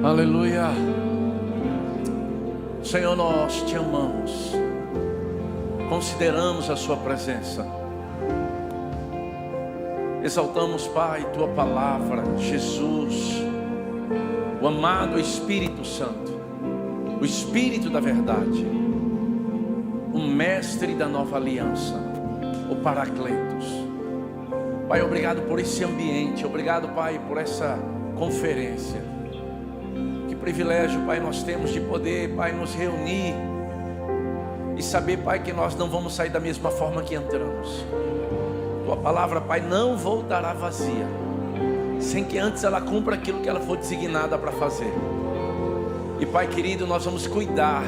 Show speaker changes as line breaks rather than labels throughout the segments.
Aleluia. Senhor, nós te amamos, consideramos a sua presença, exaltamos, Pai, tua palavra, Jesus, o amado Espírito Santo, o Espírito da verdade, o mestre da nova aliança, o Paracletos. Pai, obrigado por esse ambiente, obrigado, Pai, por essa conferência. Que privilégio, Pai, nós temos de poder, Pai, nos reunir e saber, Pai, que nós não vamos sair da mesma forma que entramos. Tua palavra, Pai, não voltará vazia, sem que antes ela cumpra aquilo que ela for designada para fazer. E, Pai querido, nós vamos cuidar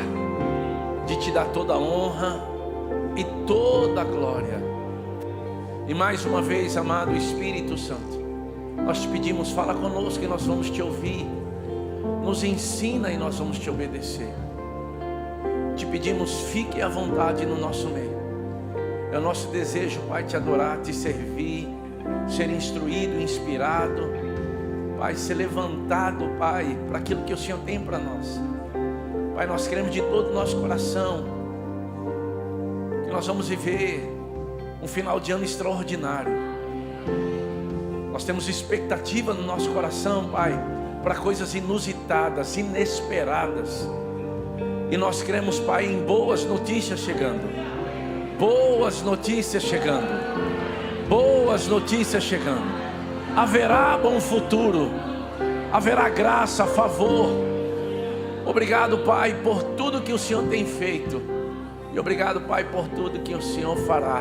de te dar toda a honra e toda a glória. E mais uma vez, amado Espírito Santo, nós te pedimos, fala conosco e nós vamos te ouvir. Nos ensina e nós vamos te obedecer. Te pedimos, fique à vontade no nosso meio. É o nosso desejo, Pai, te adorar, te servir, ser instruído, inspirado, Pai, ser levantado, Pai, para aquilo que o Senhor tem para nós. Pai, nós queremos de todo o nosso coração que nós vamos viver um final de ano extraordinário. Nós temos expectativa no nosso coração, Pai, para coisas inusitadas, inesperadas. E nós cremos, Pai, em boas notícias chegando. Boas notícias chegando. Boas notícias chegando. Haverá bom futuro. Haverá graça, favor. Obrigado, Pai, por tudo que o Senhor tem feito. E obrigado, Pai, por tudo que o Senhor fará.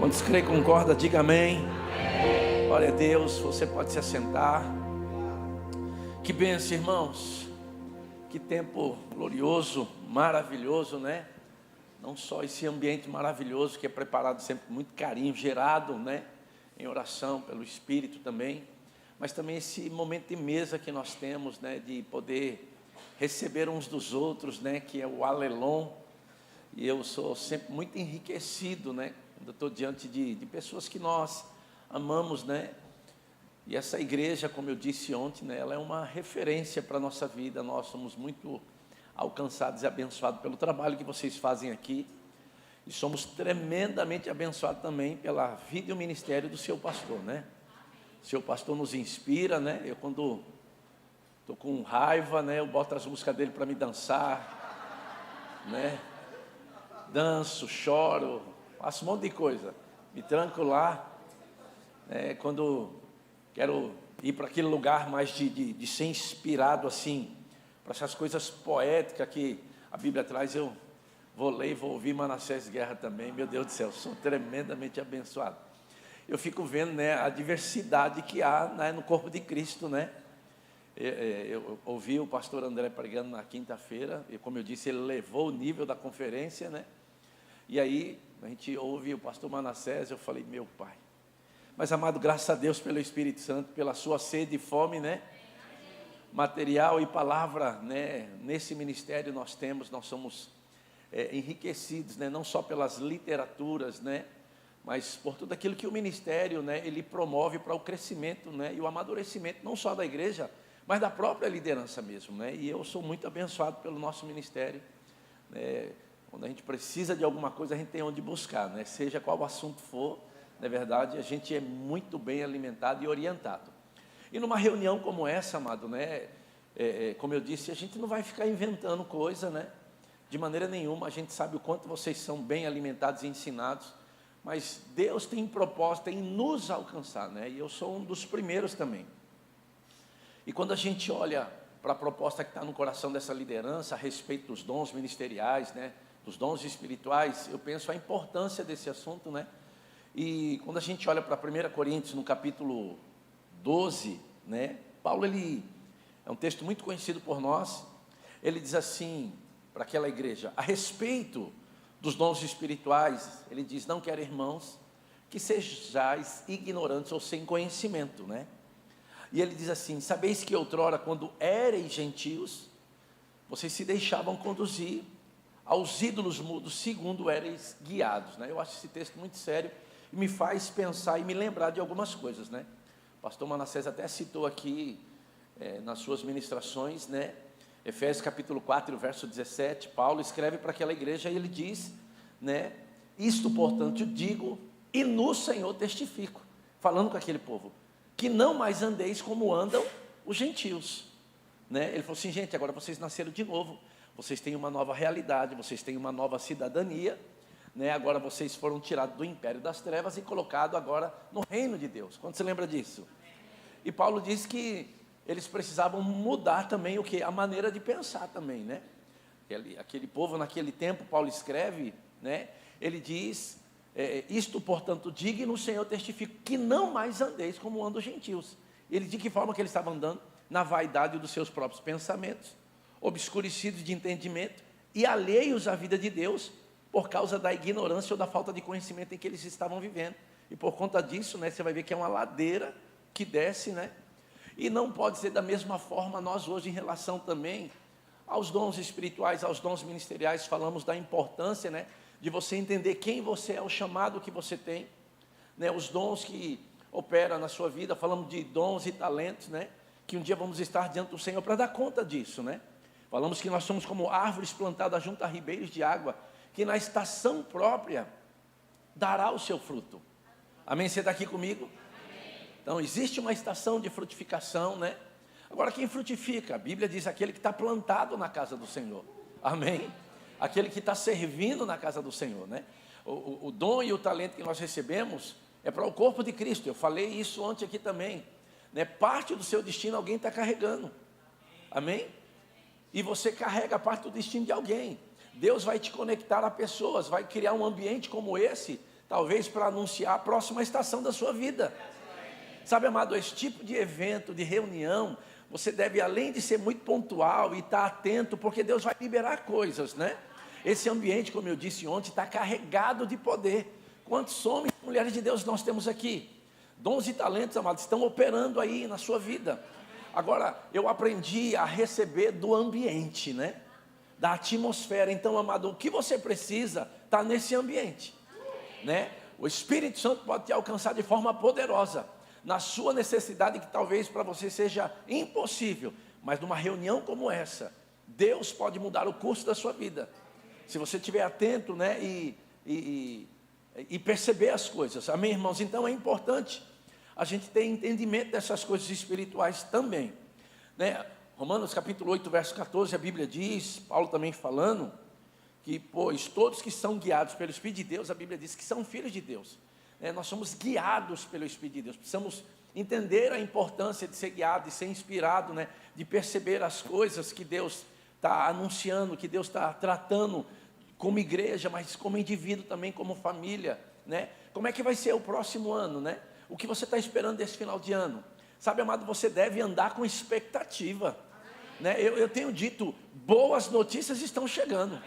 Quantos crê e concorda, diga amém. Glória a Deus, você pode se assentar. Que bênção, irmãos. Que tempo glorioso, maravilhoso, né? Não só esse ambiente maravilhoso que é preparado sempre com muito carinho, gerado, né, em oração pelo Espírito também, mas também esse momento de mesa que nós temos, né, de poder receber uns dos outros, né, que é o Alelon. E eu sou sempre muito enriquecido, né, quando eu estou diante de pessoas que nós amamos, né? E essa igreja, como eu disse ontem, né, ela é uma referência para a nossa vida. Nós somos muito alcançados e abençoados pelo trabalho que vocês fazem aqui. E somos tremendamente abençoados também pela vida e o ministério do seu pastor, né? O seu pastor nos inspira, né? Eu quando estou com raiva, né, eu boto as músicas dele para me dançar, né? Danço, choro, faço um monte de coisa. Me tranco lá, né, quando quero ir para aquele lugar mais de ser inspirado assim, para essas coisas poéticas que a Bíblia traz, eu vou ler e vou ouvir Manassés Guerra também. Meu Deus do céu, sou tremendamente abençoado. Eu fico vendo, né, a diversidade que há, né, no corpo de Cristo, né? Eu ouvi o pastor André pregando na quinta-feira, e como eu disse, ele levou o nível da conferência, né? E aí a gente ouve o pastor Manassés, eu falei, meu Pai. Mas, amado, graças a Deus pelo Espírito Santo, pela sua sede e fome, né? Material e palavra, né? Nesse ministério nós somos enriquecidos, né? Não só pelas literaturas, né? Mas por tudo aquilo que o ministério, né, ele promove para o crescimento, né? E o amadurecimento, não só da igreja, mas da própria liderança mesmo, né? E eu sou muito abençoado pelo nosso ministério, né? Quando a gente precisa de alguma coisa, a gente tem onde buscar, né? Seja qual o assunto for. Na verdade, a gente é muito bem alimentado e orientado. E numa reunião como essa, amado, né, como eu disse, a gente não vai ficar inventando coisa, né? De maneira nenhuma. A gente sabe o quanto vocês são bem alimentados e ensinados, mas Deus tem propósito em nos alcançar, né? E eu sou um dos primeiros também. E quando a gente olha para a proposta que está no coração dessa liderança a respeito dos dons ministeriais, né, dos dons espirituais, eu penso a importância desse assunto, né? E quando a gente olha para 1 Coríntios, no capítulo 12, né, Paulo, ele é um texto muito conhecido por nós. Ele diz assim para aquela igreja, a respeito dos dons espirituais, ele diz, não quero, irmãos, que sejais ignorantes ou sem conhecimento, né? E ele diz assim, sabeis que outrora, quando éreis gentios, vocês se deixavam conduzir aos ídolos mudos, segundo éreis guiados, né? Eu acho esse texto muito sério, e me faz pensar e me lembrar de algumas coisas, né? O pastor Manassés até citou aqui nas suas ministrações, né? Efésios capítulo 4, verso 17, Paulo escreve para aquela igreja e ele diz, né? Isto, portanto, digo e no Senhor testifico, falando com aquele povo, que não mais andeis como andam os gentios, né? Ele falou assim, gente, agora vocês nasceram de novo, vocês têm uma nova realidade, vocês têm uma nova cidadania, né? Agora vocês foram tirados do império das trevas e colocados agora no reino de Deus. Quando você lembra disso? E Paulo diz que eles precisavam mudar também o que? A maneira de pensar também, né? Aquele povo naquele tempo, Paulo escreve, né? Ele diz, isto portanto digo e no Senhor testifico, que não mais andeis como andam os gentios. Ele de que forma que eles estavam andando? Na vaidade dos seus próprios pensamentos, obscurecidos de entendimento e alheios à vida de Deus, por causa da ignorância ou da falta de conhecimento em que eles estavam vivendo. E por conta disso, né, você vai ver que é uma ladeira que desce, né? E não pode ser da mesma forma nós hoje em relação também aos dons espirituais, aos dons ministeriais. Falamos da importância, né, de você entender quem você é, o chamado que você tem, né, os dons que operam na sua vida. Falamos de dons e talentos, né, que um dia vamos estar diante do Senhor para dar conta disso, né? Falamos que nós somos como árvores plantadas junto a ribeiros de água, que na estação própria dará o seu fruto. Amém? Você está aqui comigo? Amém. Então existe uma estação de frutificação, né? Agora quem frutifica? A Bíblia diz aquele que está plantado na casa do Senhor. Amém? Aquele que está servindo na casa do Senhor, né? O dom e o talento que nós recebemos é para o corpo de Cristo. Eu falei isso ontem aqui também, né? Parte do seu destino alguém está carregando. Amém? E você carrega parte do destino de alguém. Deus vai te conectar a pessoas, vai criar um ambiente como esse, talvez para anunciar a próxima estação da sua vida. Sabe, amado, esse tipo de evento, de reunião, você deve, além de ser muito pontual e estar atento, porque Deus vai liberar coisas, né? Esse ambiente, como eu disse ontem, está carregado de poder. Quantos homens e mulheres de Deus nós temos aqui? Dons e talentos, amados, estão operando aí na sua vida. Agora, eu aprendi a receber do ambiente, né? Da atmosfera. Então, amado, o que você precisa está nesse ambiente, né? O Espírito Santo pode te alcançar de forma poderosa na sua necessidade, que talvez para você seja impossível, mas numa reunião como essa, Deus pode mudar o curso da sua vida, se você estiver atento, né? E perceber as coisas. Amém, irmãos? Então é importante a gente ter entendimento dessas coisas espirituais também, né? Romanos capítulo 8, verso 14, a Bíblia diz, Paulo também falando, que pois todos que são guiados pelo Espírito de Deus, a Bíblia diz que são filhos de Deus, né? Nós somos guiados pelo Espírito de Deus, precisamos entender a importância de ser guiado, de ser inspirado, né? De perceber as coisas que Deus está anunciando, que Deus está tratando como igreja, mas como indivíduo também, como família, né? Como é que vai ser o próximo ano, né? O que você está esperando desse final de ano? Sabe, amado, você deve andar com expectativa, né? Eu tenho dito, boas notícias estão chegando.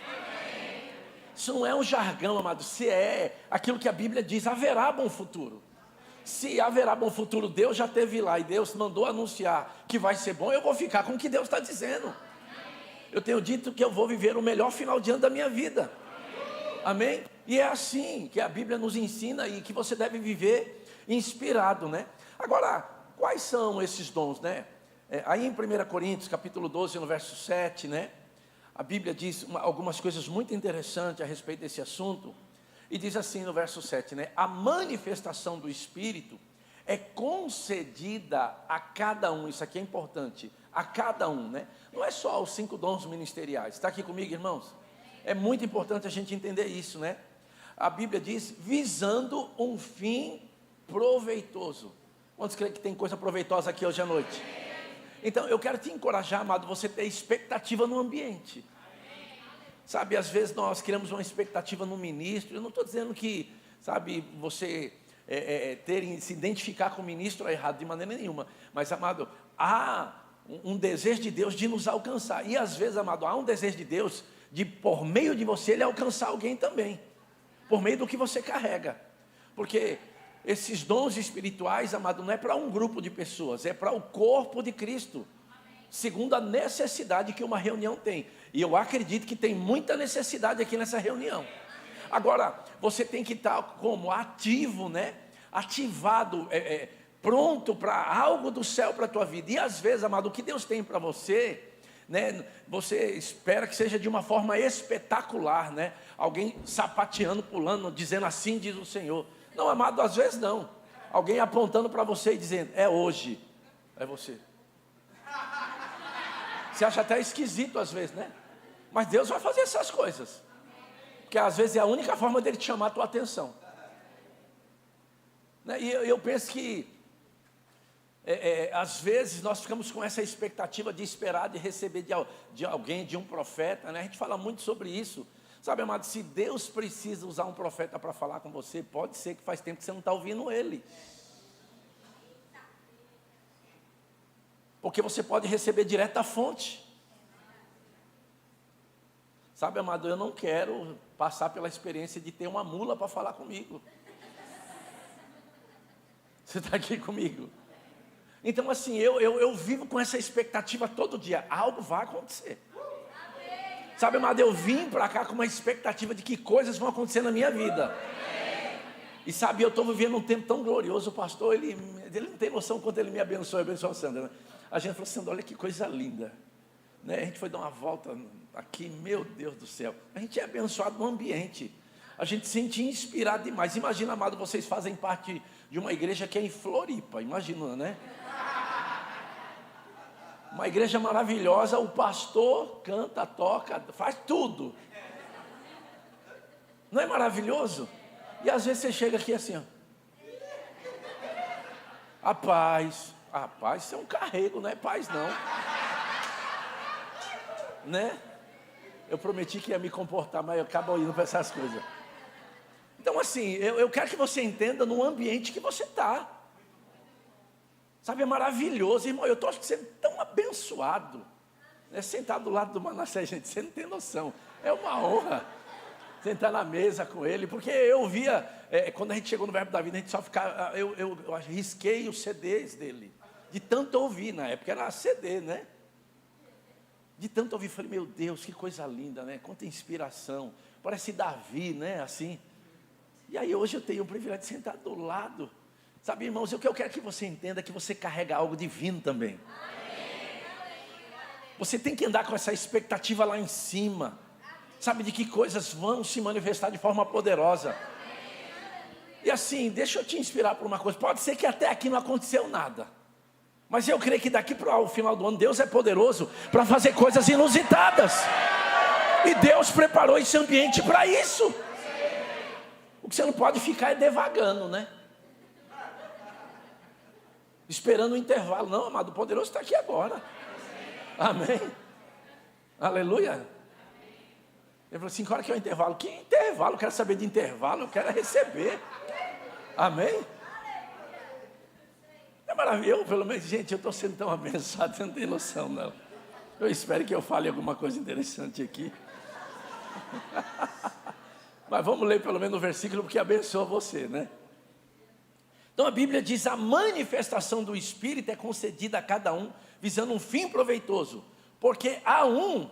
Isso não é um jargão, amado, se é aquilo que a Bíblia diz, haverá bom futuro. Se haverá bom futuro, Deus já esteve lá e Deus mandou anunciar que vai ser bom, eu vou ficar com o que Deus está dizendo. Eu tenho dito que eu vou viver o melhor final de ano da minha vida. Amém? E é assim que a Bíblia nos ensina e que você deve viver inspirado, né? Agora, quais são esses dons, né? Aí em 1 Coríntios, capítulo 12, no verso 7, né? A Bíblia diz algumas coisas muito interessantes a respeito desse assunto. E diz assim no verso 7, né? A manifestação do Espírito é concedida a cada um. Isso aqui é importante. A cada um, né? Não é só os 5 dons ministeriais. Está aqui comigo, irmãos? É muito importante a gente entender isso, né? A Bíblia diz, visando um fim proveitoso. Quantos creem que tem coisa proveitosa aqui hoje à noite? Então, eu quero te encorajar, amado, você ter expectativa no ambiente. Sabe, às vezes nós criamos uma expectativa no ministro. Eu não estou dizendo que, sabe, você se identificar com o ministro é errado de maneira nenhuma. Mas, amado, há um desejo de Deus de nos alcançar. E às vezes, amado, há um desejo de Deus de, por meio de você, Ele alcançar alguém também. Por meio do que você carrega. Porque esses dons espirituais, amado, não é para um grupo de pessoas, é para o corpo de Cristo, segundo a necessidade que uma reunião tem. E eu acredito que tem muita necessidade aqui nessa reunião. Agora, você tem que estar como ativo, né? Ativado, pronto para algo do céu para a tua vida. E às vezes, amado, o que Deus tem para você, né, você espera que seja de uma forma espetacular, né? Alguém sapateando, pulando, dizendo assim diz o Senhor. Não, amado, às vezes não. Alguém apontando para você e dizendo, é hoje. É você. Você acha até esquisito às vezes, né? Mas Deus vai fazer essas coisas. Porque às vezes é a única forma dele te chamar a tua atenção. Né? E eu penso que às vezes nós ficamos com essa expectativa de esperar, de receber de alguém, de um profeta, né? A gente fala muito sobre isso. Sabe, amado, se Deus precisa usar um profeta para falar com você, pode ser que faz tempo que você não está ouvindo ele. Porque você pode receber direto da fonte. Sabe, amado, eu não quero passar pela experiência de ter uma mula para falar comigo. Você está aqui comigo? Então assim, eu vivo com essa expectativa todo dia. Algo vai acontecer. Sabe, amado, eu vim para cá com uma expectativa de que coisas vão acontecer na minha vida. E sabe, eu estou vivendo um tempo tão glorioso. O pastor, ele não tem noção quanto ele me abençoa a Sandra, né? A gente falou, Sandra, olha que coisa linda, né? A gente foi dar uma volta aqui, meu Deus do céu. A gente é abençoado no ambiente. A gente se sente inspirado demais. Imagina, amado, vocês fazem parte de uma igreja que é em Floripa. Imagina, né? Uma igreja maravilhosa, o pastor canta, toca, faz tudo. Não é maravilhoso? E às vezes você chega aqui assim, ó. A paz, isso é um carrego, não é paz não. Né? Eu prometi que ia me comportar, mas eu acabo indo para essas coisas. Então assim, eu quero que você entenda no ambiente que você está. Sabe, é maravilhoso, irmão. Eu estou sendo tão abençoado, né? Sentado do lado do Manassés, gente, você não tem noção. É uma honra sentar na mesa com ele, porque eu via, quando a gente chegou no Verbo da Vida, a gente só ficava, eu risquei os CDs dele, de tanto ouvir. Na época era CD, né? De tanto ouvir, falei, meu Deus, que coisa linda, né? Quanta inspiração, parece Davi, né? Assim. E aí hoje eu tenho o privilégio de sentar do lado. Sabe, irmãos, o que eu quero que você entenda é que você carrega algo divino também. Você tem que andar com essa expectativa lá em cima. Sabe, de que coisas vão se manifestar de forma poderosa. E assim, deixa eu te inspirar por uma coisa. Pode ser que até aqui não aconteceu nada. Mas eu creio que daqui para o final do ano, Deus é poderoso para fazer coisas inusitadas. E Deus preparou esse ambiente para isso. O que você não pode ficar é devagando, né? Esperando o intervalo. Não, amado, o poderoso está aqui agora. Amém. Aleluia. Ele falou assim, qual é que é o intervalo? Que intervalo? Eu quero saber de intervalo, eu quero receber. Amém. É maravilhoso, pelo menos, gente, eu estou sendo tão abençoado, você não tem noção, não. Eu espero que eu fale alguma coisa interessante aqui. Mas vamos ler pelo menos o versículo, porque abençoa você, né? Então a Bíblia diz, a manifestação do Espírito é concedida a cada um, visando um fim proveitoso, porque a um,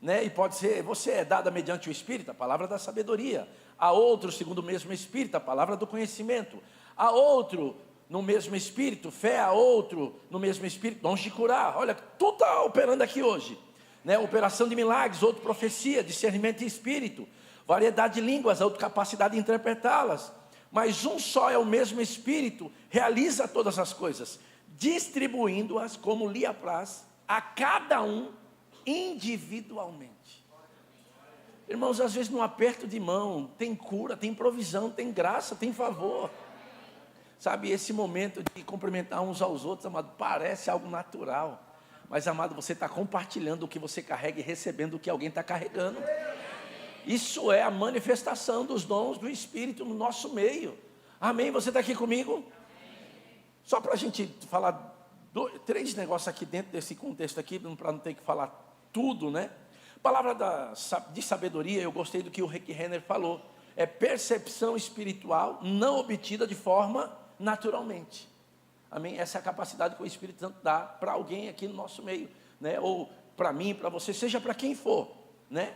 né, e pode ser, você é dada mediante o Espírito, a palavra da sabedoria, a outro segundo o mesmo Espírito, a palavra do conhecimento, a outro no mesmo Espírito, fé, a outro no mesmo Espírito, dons de curar. Olha, tudo está operando aqui hoje, né? Operação de milagres, outro profecia, discernimento de Espírito, variedade de línguas, outra capacidade de interpretá-las. Mas um só é o mesmo Espírito, realiza todas as coisas, distribuindo-as como lhe apraz a cada um individualmente. Irmãos, às vezes num aperto de mão, tem cura, tem provisão, tem graça, tem favor. Sabe, esse momento de cumprimentar uns aos outros, amado, parece algo natural. Mas, amado, você está compartilhando o que você carrega e recebendo o que alguém está carregando. Isso é a manifestação dos dons do Espírito no nosso meio. Amém? Você está aqui comigo? Amém. Só para a gente falar três negócios aqui dentro desse contexto aqui, para não ter que falar tudo, né? Palavra de sabedoria, eu gostei do que o Rick Renner falou. É percepção espiritual não obtida de forma naturalmente. Amém? Essa é a capacidade que o Espírito Santo dá para alguém aqui no nosso meio, né? Ou para mim, para você, seja para quem for, né?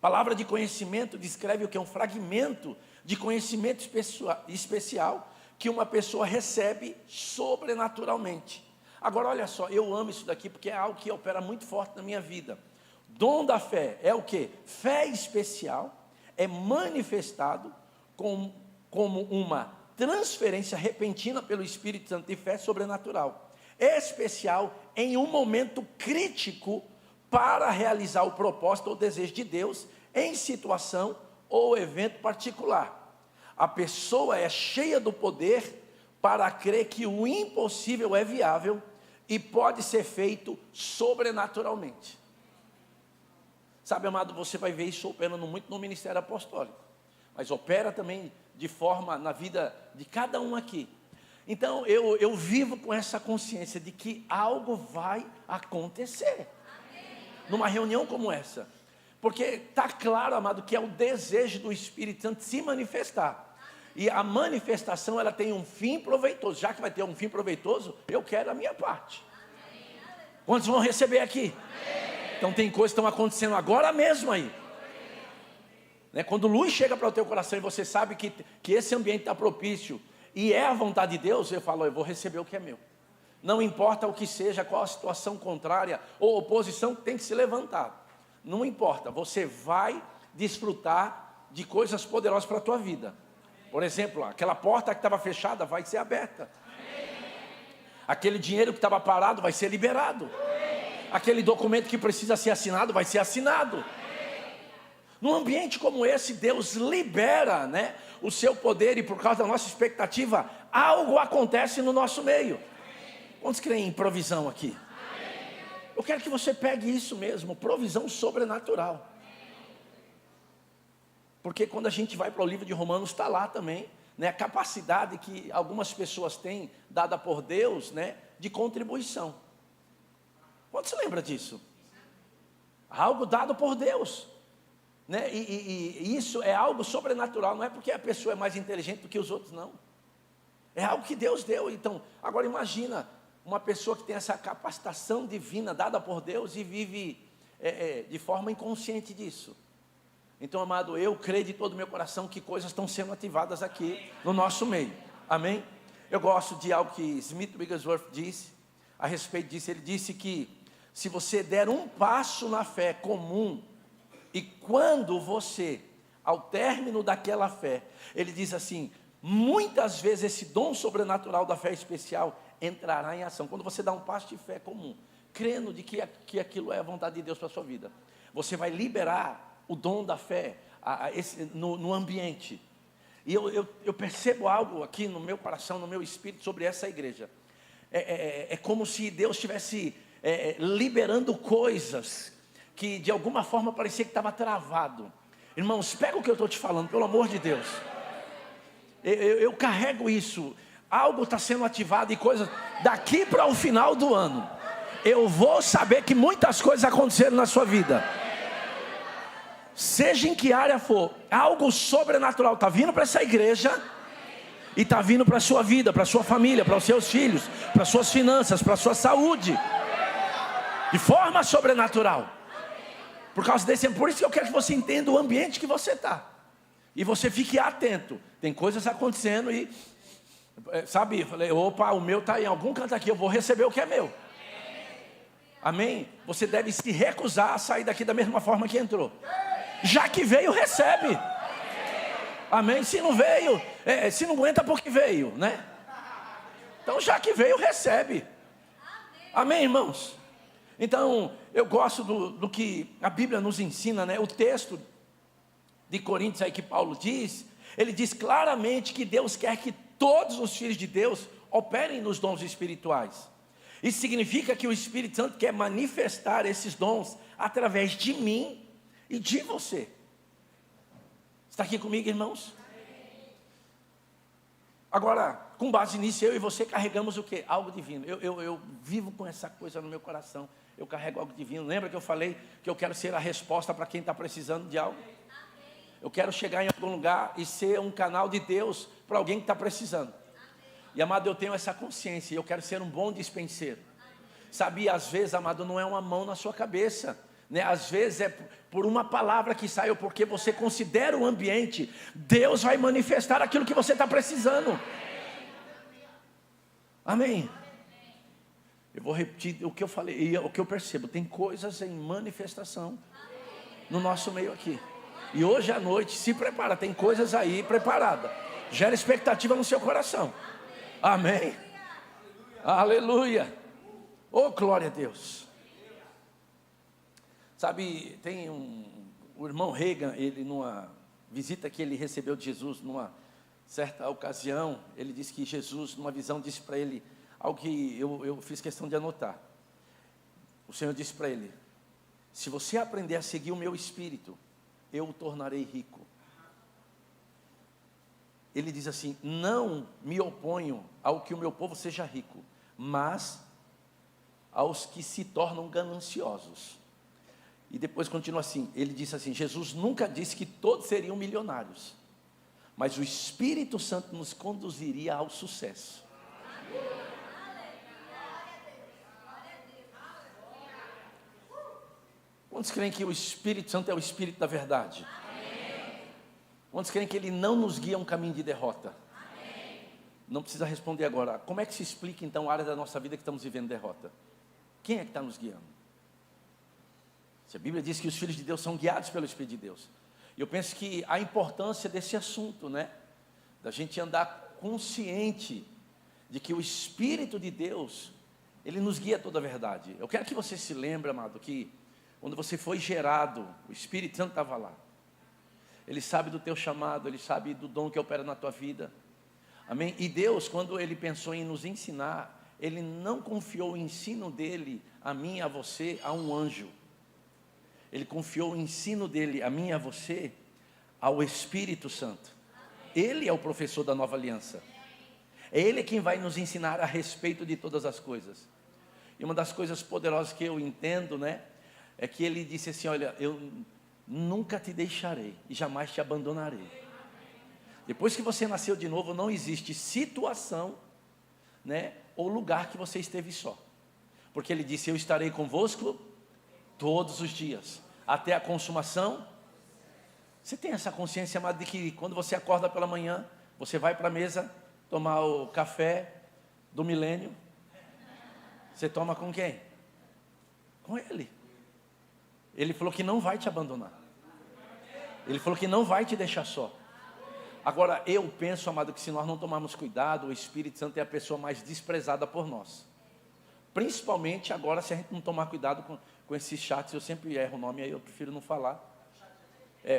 Palavra de conhecimento descreve o que é um fragmento de conhecimento especial que uma pessoa recebe sobrenaturalmente. Agora olha só, eu amo isso daqui porque é algo que opera muito forte na minha vida. Dom da fé é o quê? Fé especial é manifestado como uma transferência repentina pelo Espírito Santo de fé sobrenatural. É especial em um momento crítico para realizar o propósito ou desejo de Deus em situação ou evento particular. A pessoa é cheia do poder para crer que o impossível é viável e pode ser feito sobrenaturalmente. Sabe, amado, você vai ver isso operando muito no ministério apostólico, mas opera também de forma na vida de cada um aqui. Então eu vivo com essa consciência de que algo vai acontecer numa reunião como essa, porque está claro, amado, que é o desejo do Espírito Santo se manifestar, e a manifestação ela tem um fim proveitoso. Já que vai ter um fim proveitoso, eu quero a minha parte. Quantos vão receber aqui? Então tem coisas que estão acontecendo agora mesmo aí, né? Quando luz chega para o teu coração e você sabe que esse ambiente está propício e é a vontade de Deus, eu falo, eu vou receber o que é meu. Não importa o que seja, qual a situação contrária ou oposição que tem que se levantar, não importa, você vai desfrutar de coisas poderosas para a tua vida. Por exemplo, aquela porta que estava fechada vai ser aberta. Aquele dinheiro que estava parado vai ser liberado. Aquele documento que precisa ser assinado vai ser assinado. Num ambiente como esse, Deus libera, né, o seu poder, e por causa da nossa expectativa, algo acontece no nosso meio. Quantos creem em provisão aqui? Eu quero que você pegue isso mesmo, provisão sobrenatural. Porque quando a gente vai para o livro de Romanos, está lá também, né, a capacidade que algumas pessoas têm, dada por Deus, né, de contribuição. Quantos se lembra disso? Algo dado por Deus, né? E isso é algo sobrenatural, não é porque a pessoa é mais inteligente do que os outros, não. É algo que Deus deu. Então, agora imagina uma pessoa que tem essa capacitação divina dada por Deus e vive de forma inconsciente disso. Então, amado, eu creio de todo o meu coração que coisas estão sendo ativadas aqui no nosso meio. Amém? Eu gosto de algo que Smith Wigglesworth disse a respeito disso. Ele disse que se você der um passo na fé comum, e quando você, ao término daquela fé, ele diz assim, muitas vezes esse dom sobrenatural da fé especial entrará em ação. Quando você dá um passo de fé comum, crendo de que aquilo é a vontade de Deus para a sua vida, você vai liberar o dom da fé no ambiente. E eu percebo algo aqui no meu coração, no meu espírito, sobre essa igreja. É como se Deus estivesse liberando coisas que de alguma forma parecia que estava travado. Irmãos, pega o que eu estou te falando, pelo amor de Deus. Eu carrego isso. Algo está sendo ativado e coisas. Daqui para o final do ano, eu vou saber que muitas coisas aconteceram na sua vida. Seja em que área for, algo sobrenatural está vindo para essa igreja. E está vindo para a sua vida, para a sua família, para os seus filhos, para as suas finanças, para a sua saúde. De forma sobrenatural. Por isso que eu quero que você entenda o ambiente que você está. E você fique atento. Tem coisas acontecendo e, sabe, eu falei, opa, o meu está em algum canto aqui, eu vou receber o que é meu. Amém? Você deve se recusar a sair daqui da mesma forma que entrou. Já que veio, recebe. Amém? Se não veio, se não aguenta porque veio, né? Então já que veio, recebe. Amém, irmãos? Então, eu gosto do que a Bíblia nos ensina, né? O texto de Coríntios aí que Paulo diz, ele diz claramente que Deus quer que todos os filhos de Deus operem nos dons espirituais. Isso significa que o Espírito Santo quer manifestar esses dons através de mim e de você. Está aqui comigo, irmãos? Agora, com base nisso, eu e você carregamos o quê? Algo divino. Eu vivo com essa coisa no meu coração. Eu carrego algo divino. Lembra que eu falei que eu quero ser a resposta para quem está precisando de algo? Eu quero chegar em algum lugar e ser um canal de Deus para alguém que está precisando. E, amado, eu tenho essa consciência. Eu quero ser um bom dispenseiro. Sabia, às vezes, amado, não é uma mão na sua cabeça, né? Às vezes é por uma palavra que saiu, porque você considera o ambiente, Deus vai manifestar aquilo que você está precisando. Amém? Eu vou repetir o que eu falei, e o que eu percebo. Tem coisas em manifestação no nosso meio aqui. E hoje à noite, se prepara, tem coisas aí preparadas. Gera expectativa no seu coração. Amém? Aleluia. Oh, glória a Deus. Sabe, tem o irmão Reagan, ele numa visita que ele recebeu de Jesus, numa certa ocasião, ele disse que Jesus, numa visão, disse para ele algo que eu fiz questão de anotar. O Senhor disse para ele: se você aprender a seguir o meu espírito, eu o tornarei rico. Ele diz assim: não me oponho ao que o meu povo seja rico, mas aos que se tornam gananciosos. E depois continua assim, ele disse assim: Jesus nunca disse que todos seriam milionários, mas o Espírito Santo nos conduziria ao sucesso. Quantos creem que o Espírito Santo é o Espírito da verdade? Amém. Quantos creem que ele não nos guia a um caminho de derrota? Amém. Não precisa responder agora. Como é que se explica então a área da nossa vida que estamos vivendo derrota? Quem é que está nos guiando? Se a Bíblia diz que os filhos de Deus são guiados pelo Espírito de Deus. Eu penso que a importância desse assunto, né? Da gente andar consciente de que o Espírito de Deus, ele nos guia a toda a verdade. Eu quero que você se lembre, amado, que quando você foi gerado, o Espírito Santo estava lá. Ele sabe do teu chamado, ele sabe do dom que opera na tua vida. Amém? E Deus, quando ele pensou em nos ensinar, ele não confiou o ensino dele, a mim e a você, a um anjo. Ele confiou o ensino dele, a mim e a você, ao Espírito Santo. Ele é o professor da nova aliança. É ele quem vai nos ensinar a respeito de todas as coisas. E uma das coisas poderosas que eu entendo, né, é que ele disse assim: olha, eu nunca te deixarei e jamais te abandonarei. Depois que você nasceu de novo, não existe situação, né, ou lugar que você esteve só. Porque ele disse: eu estarei convosco todos os dias, até a consumação. Você tem essa consciência, amado, de que quando você acorda pela manhã, você vai para a mesa tomar o café do milênio, você toma com quem? Com ele. Ele falou que não vai te abandonar. Ele falou que não vai te deixar só. Agora, eu penso, amado, que se nós não tomarmos cuidado, o Espírito Santo é a pessoa mais desprezada por nós. Principalmente agora, se a gente não tomar cuidado com esses chats. Eu sempre erro o nome, aí eu prefiro não falar.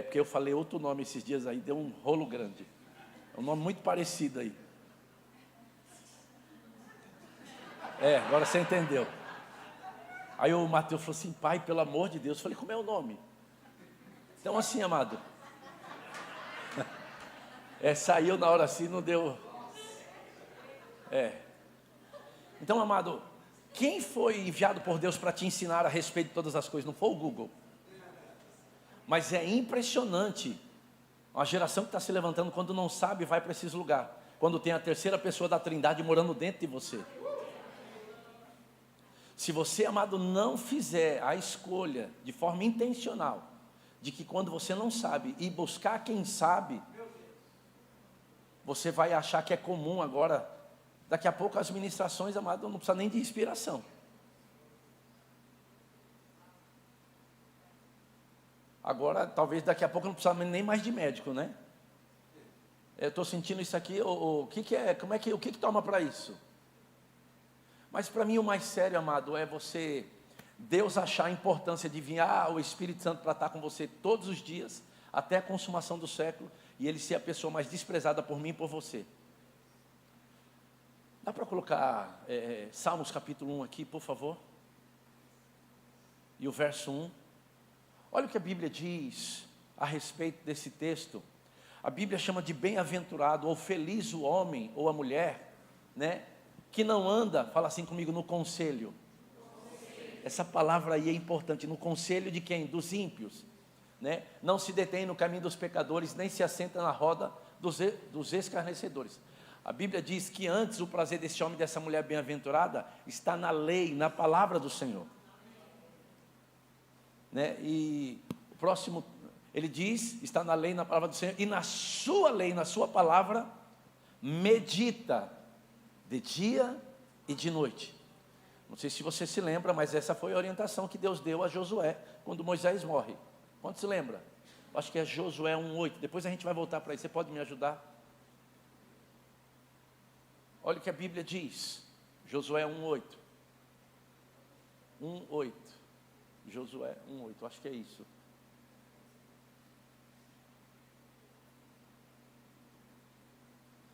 Porque eu falei outro nome esses dias aí, deu um rolo grande. É um nome muito parecido aí. Agora você entendeu. Aí o Mateus falou assim: pai, pelo amor de Deus. Eu falei: como é o nome? Então assim, amado, saiu na hora assim, não deu. Então, amado, quem foi enviado por Deus para te ensinar a respeito de todas as coisas? Não foi o Google. Mas é impressionante uma geração que está se levantando, quando não sabe, vai para esses lugares, quando tem a terceira pessoa da Trindade morando dentro de você. Se você, amado, não fizer a escolha de forma intencional, de que quando você não sabe, ir buscar quem sabe, você vai achar que é comum agora. Daqui a pouco as ministrações, amado, não precisa nem de inspiração. Agora, talvez daqui a pouco não precisa nem mais de médico, né? Eu estou sentindo isso aqui, o que é, o que toma para isso? Mas para mim o mais sério, amado, é Deus achar a importância de vir o Espírito Santo para estar com você todos os dias, até a consumação do século, e ele ser a pessoa mais desprezada por mim e por você. Dá para colocar Salmos capítulo 1 aqui, por favor? E o verso 1. Olha o que a Bíblia diz a respeito desse texto. A Bíblia chama de bem-aventurado ou feliz o homem ou a mulher, né, que não anda, fala assim comigo, no conselho. Essa palavra aí é importante. No conselho de quem? Dos ímpios, né? Não se detém no caminho dos pecadores, nem se assenta na roda dos escarnecedores. A Bíblia diz que antes o prazer desse homem e dessa mulher bem-aventurada está na lei, na palavra do Senhor, né? E o próximo, ele diz, está na lei, na palavra do Senhor, e na sua lei, na sua palavra, medita de dia e de noite. Não sei se você se lembra, mas essa foi a orientação que Deus deu a Josué quando Moisés morre. Quanto se lembra? Acho que é Josué 1:8. Depois a gente vai voltar para isso. Você pode me ajudar? Olha o que a Bíblia diz. Josué 1:8. 1:8. Josué 1:8. Acho que é isso.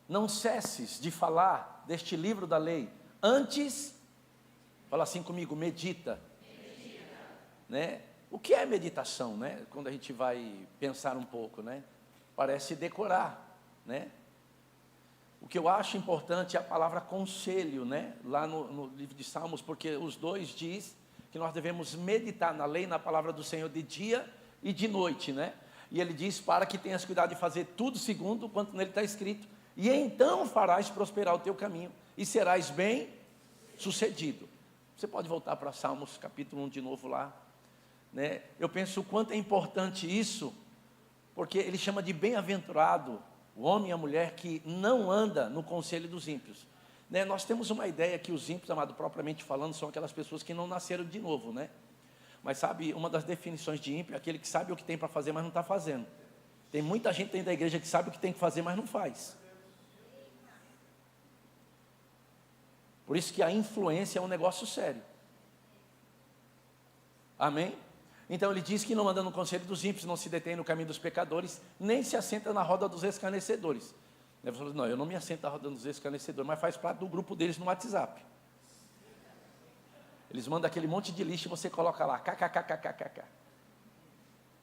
Não cesses de falar deste livro da lei. Antes, fala assim comigo, medita. Né? O que é meditação, né? Quando a gente vai pensar um pouco, né? Parece decorar, né? O que eu acho importante é a palavra conselho, né? Lá no livro de Salmos, porque os dois diz que nós devemos meditar na lei, na palavra do Senhor de dia e de noite, né? E ele diz para que tenhas cuidado de fazer tudo segundo quanto nele está escrito, e então farás prosperar o teu caminho, e serás bem sucedido. Você pode voltar para Salmos capítulo 1 de novo lá, né? Eu penso o quanto é importante isso, porque ele chama de bem-aventurado o homem e a mulher que não anda no conselho dos ímpios, né? Nós temos uma ideia que os ímpios, amado, propriamente falando, são aquelas pessoas que não nasceram de novo, né? Mas sabe, uma das definições de ímpio é aquele que sabe o que tem para fazer, mas não está fazendo. Tem muita gente dentro da igreja que sabe o que tem que fazer, mas não faz. Por isso que a influência é um negócio sério. Amém? Então ele diz que não anda no conselho dos ímpios, não se detém no caminho dos pecadores, nem se assenta na roda dos escarnecedores. Ele falou, não, eu não me assento na roda dos escarnecedores, mas faz parte do grupo deles no WhatsApp. Eles mandam aquele monte de lixo e você coloca lá, kkkkkk.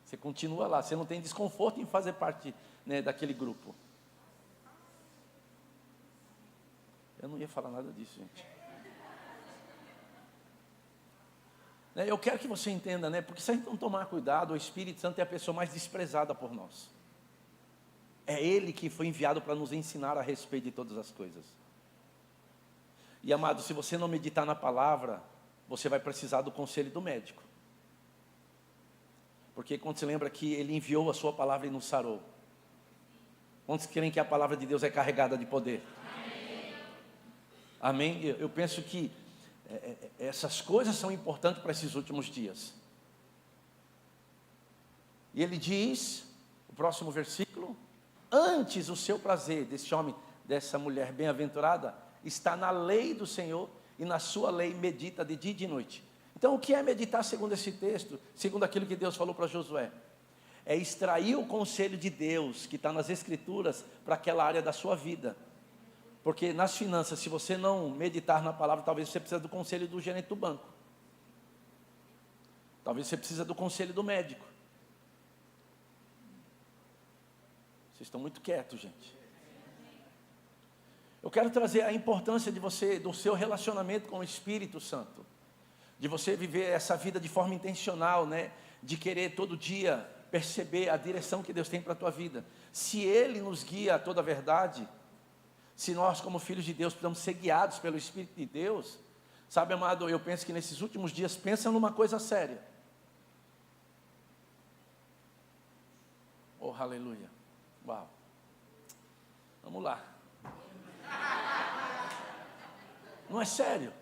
Você continua lá, você não tem desconforto em fazer parte, né, daquele grupo. Eu não ia falar nada disso, gente. Eu quero que você entenda, né? Porque se a gente não tomar cuidado, o Espírito Santo é a pessoa mais desprezada por nós. É Ele que foi enviado para nos ensinar a respeito de todas as coisas. E amado, se você não meditar na palavra, você vai precisar do conselho do médico. Porque quando você lembra que Ele enviou a sua palavra e nos sarou. Quantos creem que a palavra de Deus é carregada de poder? Amém? Eu penso que essas coisas são importantes para esses últimos dias. E ele diz, o próximo versículo, antes o seu prazer desse homem, dessa mulher bem-aventurada, está na lei do Senhor, e na sua lei medita de dia e de noite. Então o que é meditar segundo esse texto, segundo aquilo que Deus falou para Josué? É extrair o conselho de Deus, que está nas Escrituras, para aquela área da sua vida. Porque nas finanças, se você não meditar na palavra, talvez você precise do conselho do gerente do banco. Talvez você precise do conselho do médico. Vocês estão muito quietos, gente. Eu quero trazer a importância de você, do seu relacionamento com o Espírito Santo. De você viver essa vida de forma intencional, né? De querer todo dia perceber a direção que Deus tem para a tua vida. Se Ele nos guia a toda a verdade, se nós como filhos de Deus precisamos ser guiados pelo Espírito de Deus, sabe, amado, eu penso que nesses últimos dias, pensa numa coisa séria. Oh, aleluia. Uau. Vamos lá. Não é sério?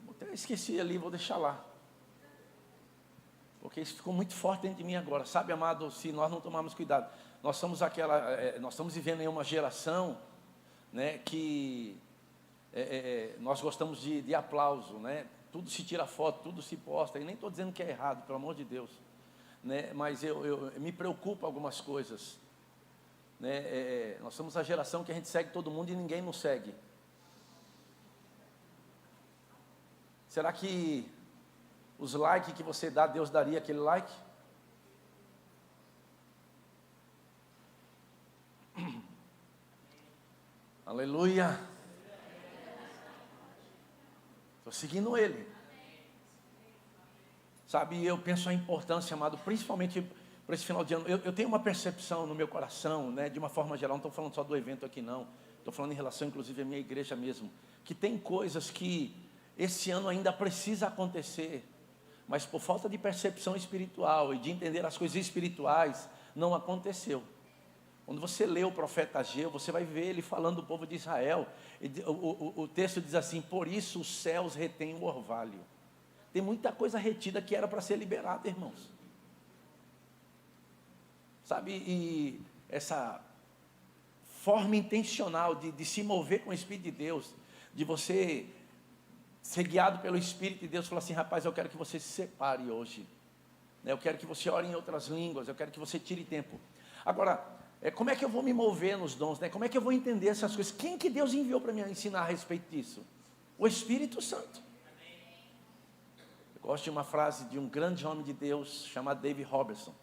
Eu até esqueci ali, vou deixar lá. Porque isso ficou muito forte dentro de mim agora. Sabe, amado, se nós não tomarmos cuidado, nós estamos vivendo em uma geração, né, que nós gostamos de aplauso, né? Tudo se tira foto, tudo se posta, e nem estou dizendo que é errado, pelo amor de Deus, né? Mas eu me preocupa algumas coisas, né? Nós somos a geração que a gente segue todo mundo e ninguém nos segue. Será que os likes que você dá, Deus daria aquele like? Aleluia. Estou seguindo Ele. Sabe, eu penso a importância, amado, principalmente para esse final de ano. Eu tenho uma percepção no meu coração, né, de uma forma geral, não estou falando só do evento aqui não. Estou falando em relação, inclusive, à minha igreja mesmo. Que tem coisas que esse ano ainda precisa acontecer, mas por falta de percepção espiritual e de entender as coisas espirituais, não aconteceu. Quando você lê o profeta Ageu, você vai ver ele falando do povo de Israel. O texto diz assim: por isso os céus retêm o orvalho. Tem muita coisa retida que era para ser liberada, irmãos. Sabe, e essa forma intencional de se mover com o Espírito de Deus, de você ser guiado pelo Espírito de Deus, falar assim: rapaz, eu quero que você se separe hoje, eu quero que você ore em outras línguas, eu quero que você tire tempo. Agora, como é que eu vou me mover nos dons, como é que eu vou entender essas coisas? Quem que Deus enviou para me ensinar a respeito disso? O Espírito Santo. Eu gosto de uma frase de um grande homem de Deus chamado David Robertson.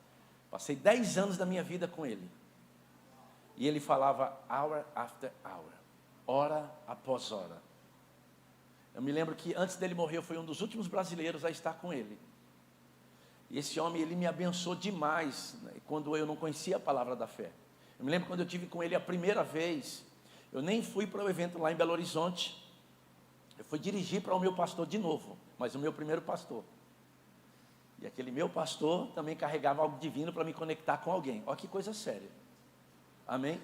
Passei 10 anos da minha vida com ele. E ele falava hour after hour, hora após hora. Eu me lembro que antes dele morrer, eu fui um dos últimos brasileiros a estar com ele. E esse homem, ele me abençoou demais, quando eu não conhecia a palavra da fé. Eu me lembro quando eu tive com ele a primeira vez, eu nem fui para o evento lá em Belo Horizonte. Eu fui dirigir para o meu pastor de novo, mas o meu primeiro pastor. E aquele meu pastor também carregava algo divino para me conectar com alguém. Olha que coisa séria. Amém?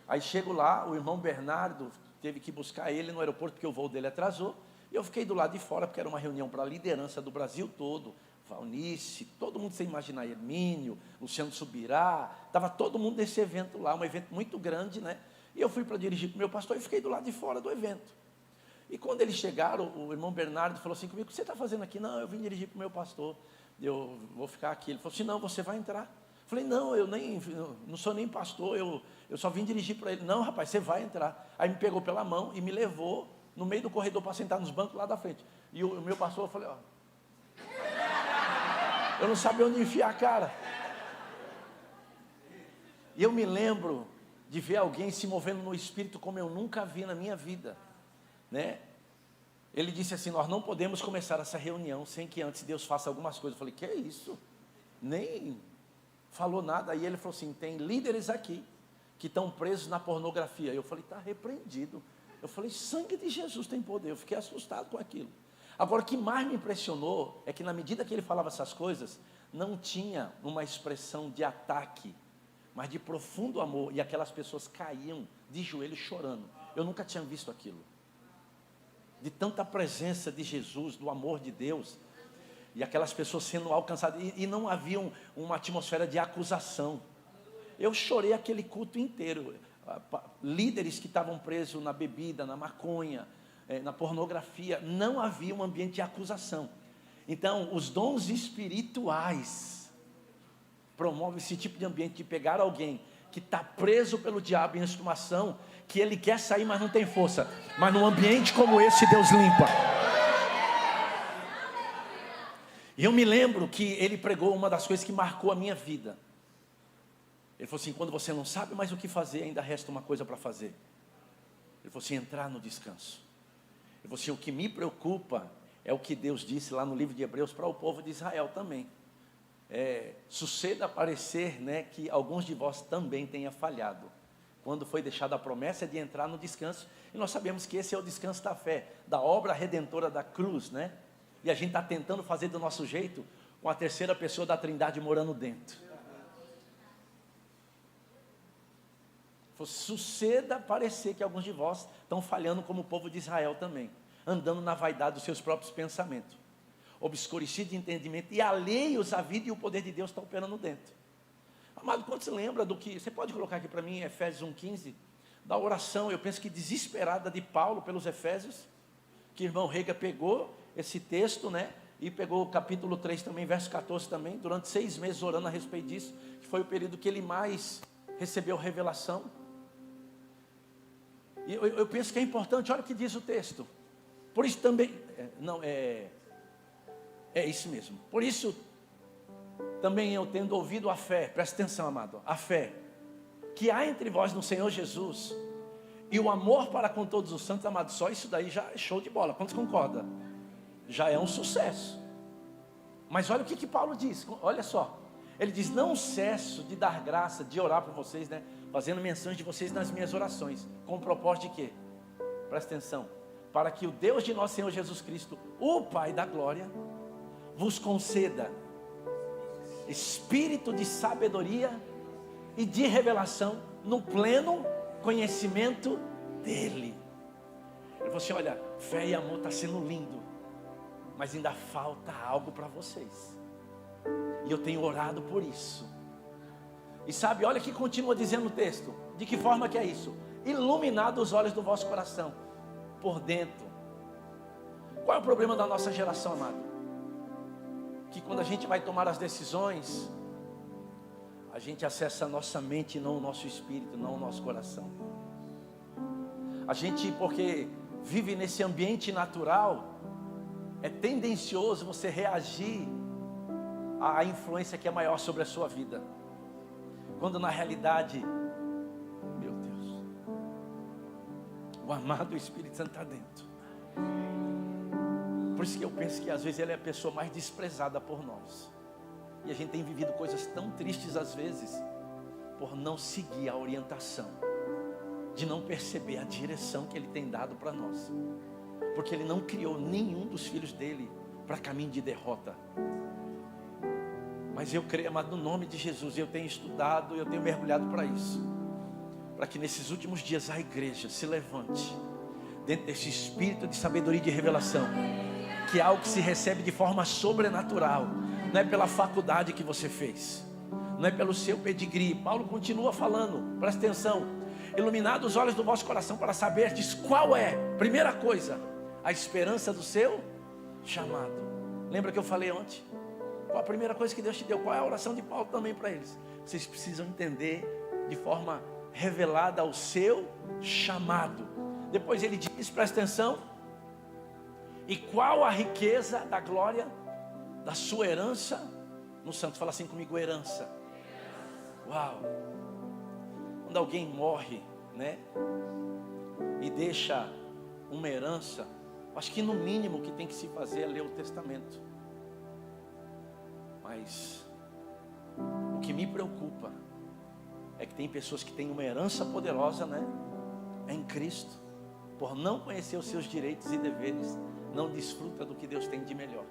Aí chego lá, o irmão Bernardo teve que buscar ele no aeroporto, porque o voo dele atrasou. E eu fiquei do lado de fora, porque era uma reunião para a liderança do Brasil todo. Valnice, todo mundo sem imaginar, Hermínio, Luciano Subirá, estava todo mundo nesse evento lá, um evento muito grande, né? E eu fui para dirigir para o meu pastor e fiquei do lado de fora do evento. E quando eles chegaram, o irmão Bernardo falou assim comigo: o que você está fazendo aqui? Não, eu vim dirigir para o meu pastor, eu vou ficar aqui. Ele falou assim: não, você vai entrar. Eu falei: não, eu não sou nem pastor, eu só vim dirigir para ele. Não, rapaz, você vai entrar. Aí me pegou pela mão e me levou no meio do corredor para sentar nos bancos lá da frente. E o meu pastor, eu falei: ó, eu não sabia onde enfiar a cara. E eu me lembro de ver alguém se movendo no Espírito como eu nunca vi na minha vida, né? Ele disse assim: nós não podemos começar essa reunião sem que antes Deus faça algumas coisas. Eu falei: que é isso? Nem falou nada. Aí ele falou assim: tem líderes aqui que estão presos na pornografia. Eu falei: está repreendido. Eu falei: sangue de Jesus tem poder. Eu fiquei assustado com aquilo. Agora, o que mais me impressionou é que na medida que ele falava essas coisas, não tinha uma expressão de ataque, mas de profundo amor, e aquelas pessoas caíam de joelhos chorando. Eu nunca tinha visto aquilo, de tanta presença de Jesus, do amor de Deus, e aquelas pessoas sendo alcançadas, e não havia uma atmosfera de acusação. Eu chorei aquele culto inteiro. Líderes que estavam presos na bebida, na maconha, na pornografia, não havia um ambiente de acusação. Então, os dons espirituais promovem esse tipo de ambiente, de pegar alguém que está preso pelo diabo em situação, que ele quer sair, mas não tem força. Mas num ambiente como esse, Deus limpa. E eu me lembro que ele pregou uma das coisas que marcou a minha vida. Ele falou assim: quando você não sabe mais o que fazer, ainda resta uma coisa para fazer. Ele falou assim: entrar no descanso. Ele falou assim: o que me preocupa é o que Deus disse lá no livro de Hebreus para o povo de Israel também. Suceda parecer, né, que alguns de vós também tenha falhado, quando foi deixada a promessa de entrar no descanso. E nós sabemos que esse é o descanso da fé, da obra redentora da cruz, né? E a gente está tentando fazer do nosso jeito, com a terceira pessoa da Trindade morando dentro. Suceda parecer que alguns de vós estão falhando como o povo de Israel também, andando na vaidade dos seus próprios pensamentos, obscurecidos de entendimento e alheios à vida, e o poder de Deus está operando dentro. Amado, quando você lembra do que, você pode colocar aqui para mim Efésios 1,15, da oração, eu penso que desesperada de Paulo pelos Efésios, que o irmão Rega pegou esse texto, né, e pegou o capítulo 3 também, verso 14 também, durante 6 meses orando a respeito disso, que foi o período que ele mais recebeu revelação. E eu penso que é importante, olha o que diz o texto. Por isso também, é isso mesmo. Por isso, também eu tendo ouvido a fé, presta atenção, amado, a fé que há entre vós no Senhor Jesus, e o amor para com todos os santos, amado, só isso daí já é show de bola. Quantos concordam? Já é um sucesso. Mas olha o que Paulo diz, olha só. Ele diz: não cesso de dar graça, de orar por vocês, né? Fazendo menções de vocês nas minhas orações. Com o propósito de quê? Presta atenção. Para que o Deus de nosso Senhor Jesus Cristo, o Pai da glória, vos conceda espírito de sabedoria e de revelação no pleno conhecimento dele. Ele falou assim: olha, fé e amor está sendo lindo, mas ainda falta algo para vocês. E eu tenho orado por isso. E sabe, olha que continua dizendo o texto. De que forma que é isso? Iluminado os olhos do vosso coração, por dentro. Qual é o problema da nossa geração, amado? Que quando a gente vai tomar as decisões, a gente acessa a nossa mente e não o nosso espírito, não o nosso coração. A gente, porque vive nesse ambiente natural, é tendencioso você reagir à influência que é maior sobre a sua vida. Quando na realidade, meu Deus, o amado Espírito Santo está dentro. Por isso que eu penso que às vezes ele é a pessoa mais desprezada por nós. E a gente tem vivido coisas tão tristes às vezes, por não seguir a orientação, de não perceber a direção que ele tem dado para nós. Porque ele não criou nenhum dos filhos dele para caminho de derrota. Mas eu creio, amado, no nome de Jesus, eu tenho estudado, eu tenho mergulhado para isso, para que nesses últimos dias a igreja se levante dentro desse espírito de sabedoria e de revelação, que é algo que se recebe de forma sobrenatural. Não é pela faculdade que você fez, não é pelo seu pedigree. Paulo continua falando, presta atenção: iluminado os olhos do vosso coração para saberdes qual é, primeira coisa, a esperança do seu chamado. Lembra que eu falei ontem? Qual a primeira coisa que Deus te deu? Qual é a oração de Paulo também para eles? Vocês precisam entender de forma revelada o seu chamado. Depois ele diz, presta atenção: e qual a riqueza da glória da sua herança no santo. Fala assim comigo: herança. Uau! Quando alguém morre, né, e deixa uma herança, acho que no mínimo o que tem que se fazer é ler o testamento. Mas o que me preocupa é que tem pessoas que têm uma herança poderosa, né, em Cristo, por não conhecer os seus direitos e deveres, não desfruta do que Deus tem de melhor.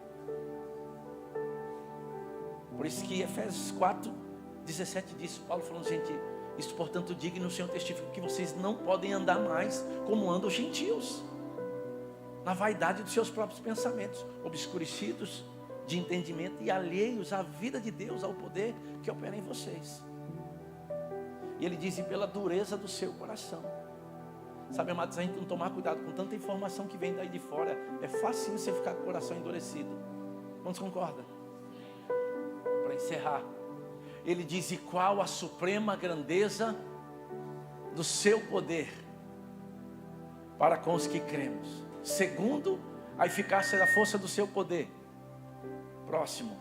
Por isso que Efésios 4:17 diz, Paulo falando: gente, isto portanto digno, o Senhor testifica que vocês não podem andar mais como andam os gentios, na vaidade dos seus próprios pensamentos, obscurecidos de entendimento e alheios à vida de Deus, ao poder que opera em vocês. E ele diz: e pela dureza do seu coração. Sabe, amados, a gente não tomar cuidado com tanta informação que vem daí de fora, é fácil você ficar com o coração endurecido. Quantos concordam? Para encerrar, ele diz: e qual a suprema grandeza do seu poder para com os que cremos, segundo a eficácia da força do seu poder. Próximo.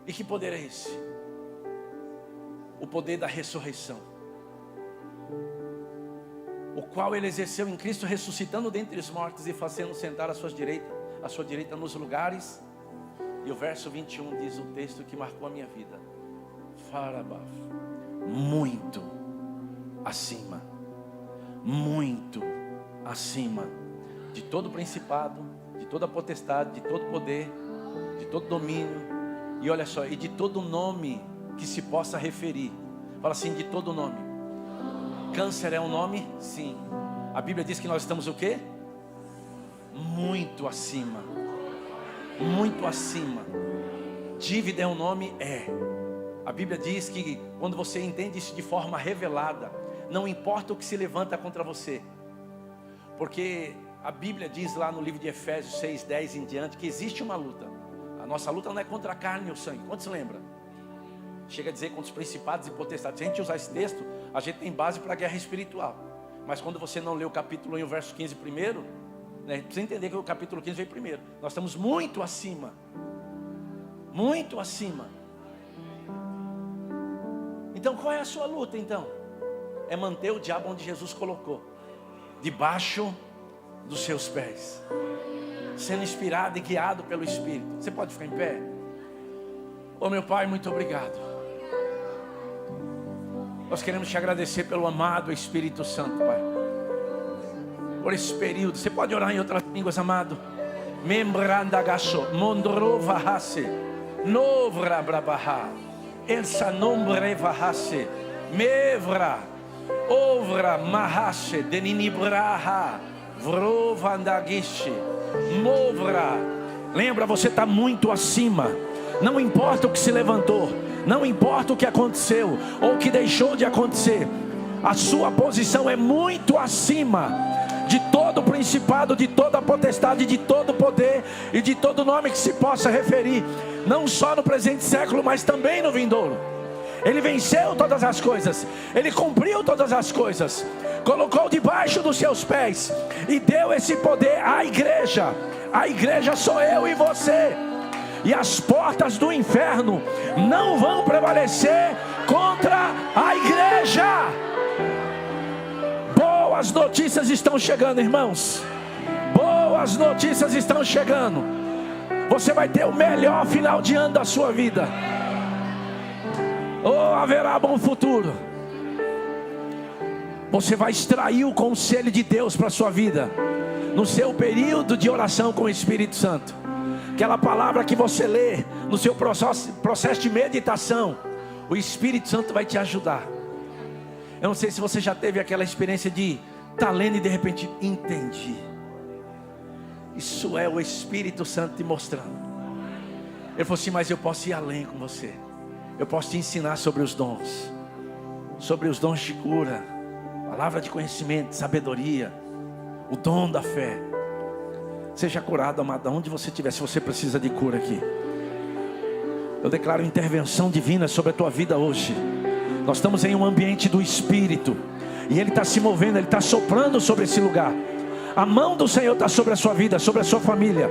E que poder é esse? O poder da ressurreição, o qual ele exerceu em Cristo, ressuscitando dentre os mortos e fazendo sentar à sua direita nos lugares. E o verso 21 diz o texto que marcou a minha vida: Farabaf, muito acima de todo principado, de toda potestade, de todo poder, de todo domínio, e olha só, e de todo nome que se possa referir. Fala assim: de todo nome. Câncer é um nome? Sim. A Bíblia diz que nós estamos o quê? Muito acima. Muito acima. Dívida é um nome? É. A Bíblia diz que quando você entende isso de forma revelada, não importa o que se levanta contra você, porque a Bíblia diz lá no livro de Efésios 6:10 em diante que existe uma luta. A nossa luta não é contra a carne e o sangue. Quantos lembram? Chega a dizer contra os principados e potestades. Se a gente usar esse texto, a gente tem base para a guerra espiritual. Mas quando você não lê o capítulo 1 e o verso 15 primeiro, né, precisa entender que o capítulo 15 veio primeiro. Nós estamos muito acima. Muito acima. Então qual é a sua luta então? É manter o diabo onde Jesus colocou, debaixo dos seus pés, sendo inspirado e guiado pelo Espírito. Você pode ficar em pé? Oh meu Pai, muito obrigado. Nós queremos te agradecer pelo amado Espírito Santo, Pai, por esse período. Você pode orar em outras línguas, amado? Membranda gaso, mondrova hase, novra brabaha, elsa nombre vahase, mevra, Ovra mahashe deninibraha vrovandagishi movra. Lembra, você está muito acima. Não importa o que se levantou, não importa o que aconteceu ou o que deixou de acontecer, a sua posição é muito acima de todo principado, de toda potestade, de todo poder e de todo nome que se possa referir, não só no presente século, mas também no vindouro. Ele venceu todas as coisas, Ele cumpriu todas as coisas, colocou debaixo dos seus pés e deu esse poder à igreja. A igreja sou eu e você, e as portas do inferno não vão prevalecer contra a igreja. Boas notícias estão chegando, irmãos. Boas notícias estão chegando. Você vai ter o melhor final de ano da sua vida. Oh, haverá bom futuro. Você vai extrair o conselho de Deus para a sua vida no seu período de oração com o Espírito Santo. Aquela palavra que você lê no seu processo de meditação, o Espírito Santo vai te ajudar. Eu não sei se você já teve aquela experiência de estar lendo e de repente entendi. Isso é o Espírito Santo te mostrando. Ele falou assim: mas eu posso ir além com você. Eu posso te ensinar sobre os dons de cura, palavra de conhecimento, sabedoria, o dom da fé. Seja curado, amado, onde você estiver. Se você precisa de cura aqui, eu declaro intervenção divina sobre a tua vida hoje. Nós estamos em um ambiente do Espírito, e Ele está se movendo, Ele está soprando sobre esse lugar. A mão do Senhor está sobre a sua vida, sobre a sua família.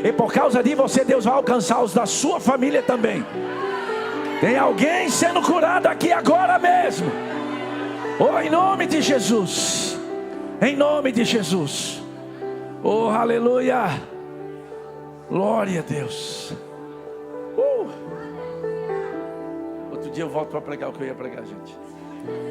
E por causa de você, Deus vai alcançar os da sua família também. Tem alguém sendo curado aqui agora mesmo. Oh, em nome de Jesus. Em nome de Jesus. Oh, aleluia. Glória a Deus. Outro dia eu volto para pregar o que eu ia pregar, gente.